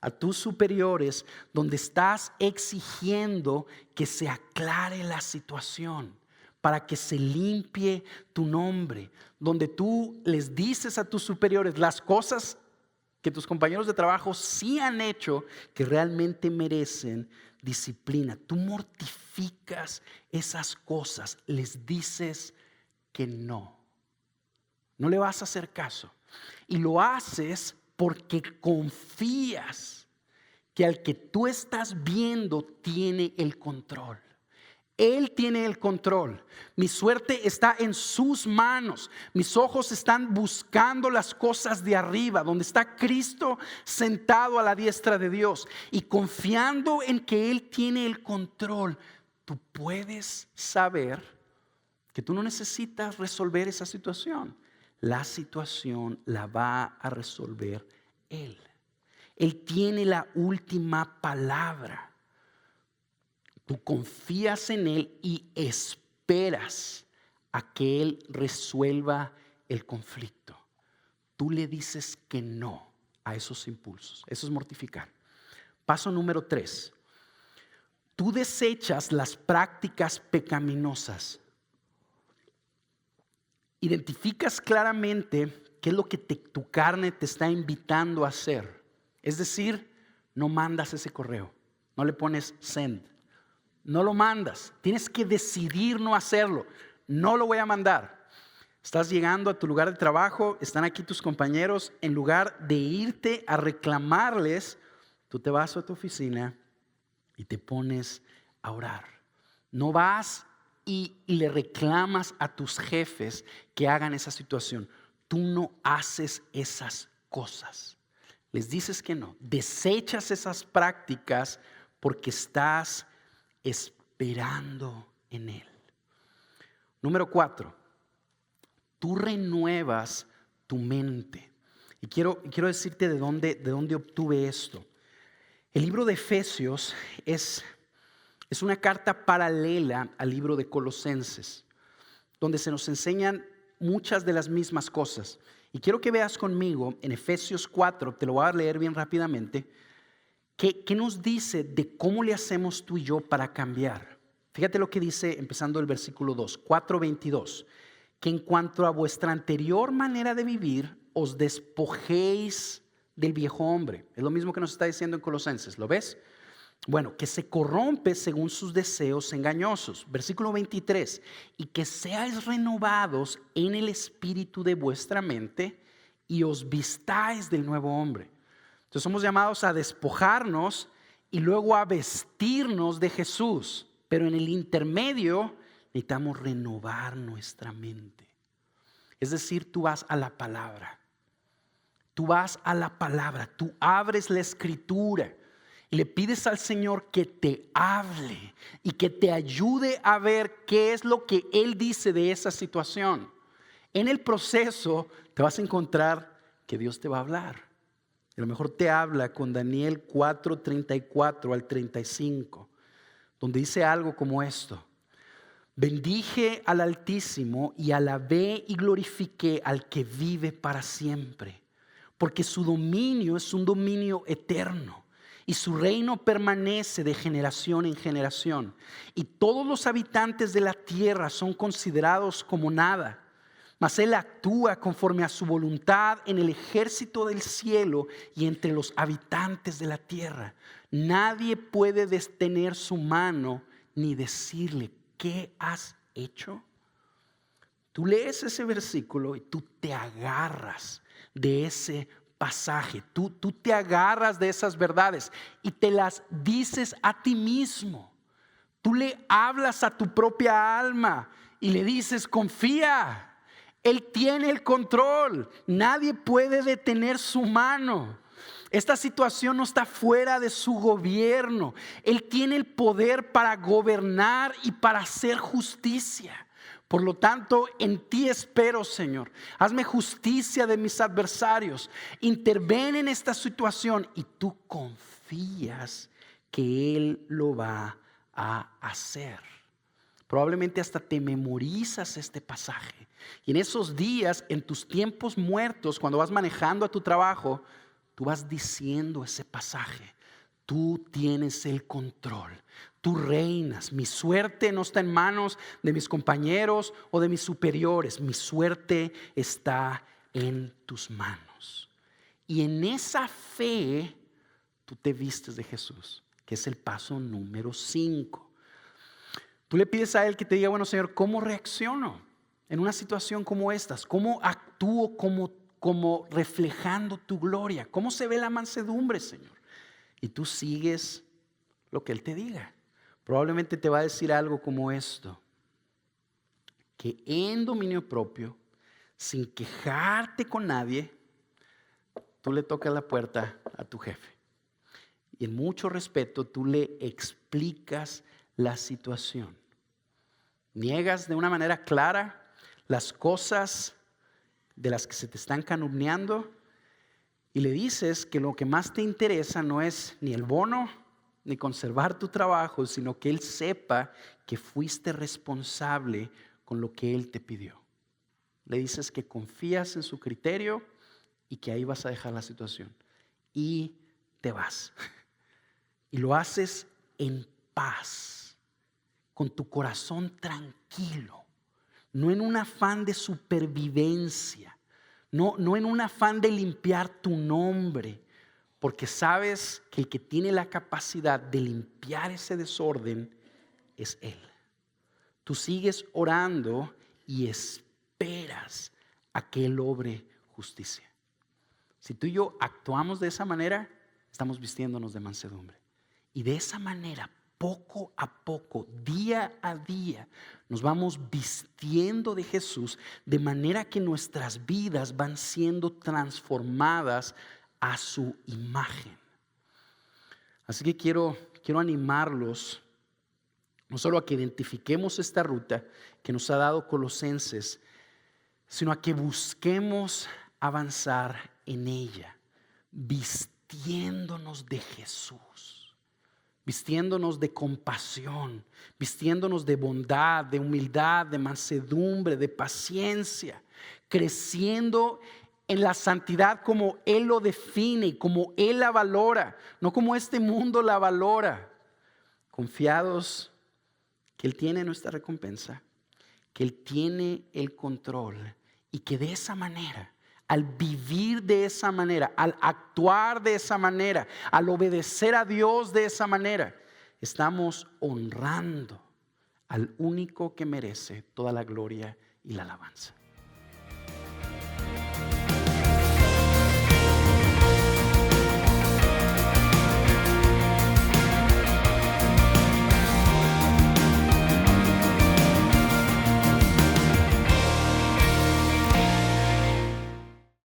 a tus superiores, donde estás exigiendo que se aclare la situación para que se limpie tu nombre, donde tú les dices a tus superiores las cosas que tus compañeros de trabajo sí han hecho que realmente merecen disciplina. Tú mortificas esas cosas, les dices que no le vas a hacer caso, y lo haces porque confías que al que tú estás viendo tiene el control. Él tiene el control. Mi suerte está en sus manos. Mis ojos están buscando las cosas de arriba, donde está Cristo sentado a la diestra de Dios. Y confiando en que Él tiene el control, tú puedes saber que tú no necesitas resolver esa situación. La situación la va a resolver Él. Él tiene la última palabra. Tú confías en Él y esperas a que Él resuelva el conflicto. Tú le dices que no a esos impulsos. Eso es mortificar. Paso número 3. Tú desechas las prácticas pecaminosas. Identificas claramente qué es lo que tu carne te está invitando a hacer. Es decir, no mandas ese correo. No le pones send. No lo mandas. Tienes que decidir no hacerlo. No lo voy a mandar. Estás llegando a tu lugar de trabajo, están aquí tus compañeros. En lugar de irte a reclamarles, tú te vas a tu oficina y te pones a orar. No vas y le reclamas a tus jefes que hagan esa situación. Tú no haces esas cosas. Les dices que no. Desechas esas prácticas porque estás esperando en Él. Número 4, tú renuevas tu mente. Y quiero decirte de dónde obtuve esto. El libro de Efesios es una carta paralela al libro de Colosenses, donde se nos enseñan muchas de las mismas cosas. Y quiero que veas conmigo en Efesios 4, te lo voy a leer bien rápidamente. ¿Qué nos dice de cómo le hacemos tú y yo para cambiar? Fíjate lo que dice empezando el versículo 2, 4:22. Que en cuanto a vuestra anterior manera de vivir, os despojéis del viejo hombre. Es lo mismo que nos está diciendo en Colosenses, ¿lo ves? Bueno, que se corrompe según sus deseos engañosos. Versículo 23. Y que seáis renovados en el espíritu de vuestra mente y os vistáis del nuevo hombre. Entonces somos llamados a despojarnos y luego a vestirnos de Jesús. Pero en el intermedio necesitamos renovar nuestra mente. Es decir, tú vas a la palabra. Tú vas a la palabra. Tú abres la escritura y le pides al Señor que te hable y que te ayude a ver qué es lo que Él dice de esa situación. En el proceso te vas a encontrar que Dios te va a hablar. A lo mejor te habla con Daniel 4:34 al 35, donde dice algo como esto: bendije al Altísimo y alabé y glorifiqué al que vive para siempre, porque su dominio es un dominio eterno y su reino permanece de generación en generación. Y todos los habitantes de la tierra son considerados como nada. Mas Él actúa conforme a su voluntad en el ejército del cielo y entre los habitantes de la tierra. Nadie puede detener su mano ni decirle, ¿qué has hecho? Tú lees ese versículo y tú te agarras de ese pasaje. Tú te agarras de esas verdades y te las dices a ti mismo. Tú le hablas a tu propia alma y le dices, confía. Él tiene el control. Nadie puede detener su mano. Esta situación no está fuera de su gobierno. Él tiene el poder para gobernar y para hacer justicia. Por lo tanto, en ti espero, Señor. Hazme justicia de mis adversarios. Interven en esta situación y tú confías que Él lo va a hacer. Probablemente hasta te memorizas este pasaje. Y en esos días, en tus tiempos muertos, cuando vas manejando a tu trabajo, tú vas diciendo ese pasaje. Tú tienes el control. Tú reinas. Mi suerte no está en manos de mis compañeros o de mis superiores. Mi suerte está en tus manos. Y en esa fe, tú te vistes de Jesús, que es el paso número 5. Tú le pides a Él que te diga, bueno, Señor, ¿cómo reacciono en una situación como estas? ¿Cómo actúo como reflejando tu gloria? ¿Cómo se ve la mansedumbre, Señor? Y tú sigues lo que Él te diga. Probablemente te va a decir algo como esto: que en dominio propio, sin quejarte con nadie, tú le tocas la puerta a tu jefe. Y en mucho respeto tú le explicas la situación. Niegas de una manera clara las cosas de las que se te están calumniando y le dices que lo que más te interesa no es ni el bono ni conservar tu trabajo, sino que Él sepa que fuiste responsable con lo que Él te pidió. Le dices que confías en su criterio y que ahí vas a dejar la situación. Y te vas. Y lo haces en paz, con tu corazón tranquilo, no en un afán de supervivencia, no en un afán de limpiar tu nombre, porque sabes que el que tiene la capacidad de limpiar ese desorden es Él. Tú sigues orando y esperas a que Él obre justicia. Si tú y yo actuamos de esa manera, estamos vistiéndonos de mansedumbre. Y de esa manera, poco a poco, día a día, nos vamos vistiendo de Jesús, de manera que nuestras vidas van siendo transformadas a su imagen. Así que quiero animarlos, no solo a que identifiquemos esta ruta que nos ha dado Colosenses, sino a que busquemos avanzar en ella, vistiéndonos de Jesús, vistiéndonos de compasión, vistiéndonos de bondad, de humildad, de mansedumbre, de paciencia, creciendo en la santidad como Él lo define, como Él la valora, no como este mundo la valora, confiados que Él tiene nuestra recompensa, que Él tiene el control y que de esa manera, al vivir de esa manera, al actuar de esa manera, al obedecer a Dios de esa manera, estamos honrando al único que merece toda la gloria y la alabanza.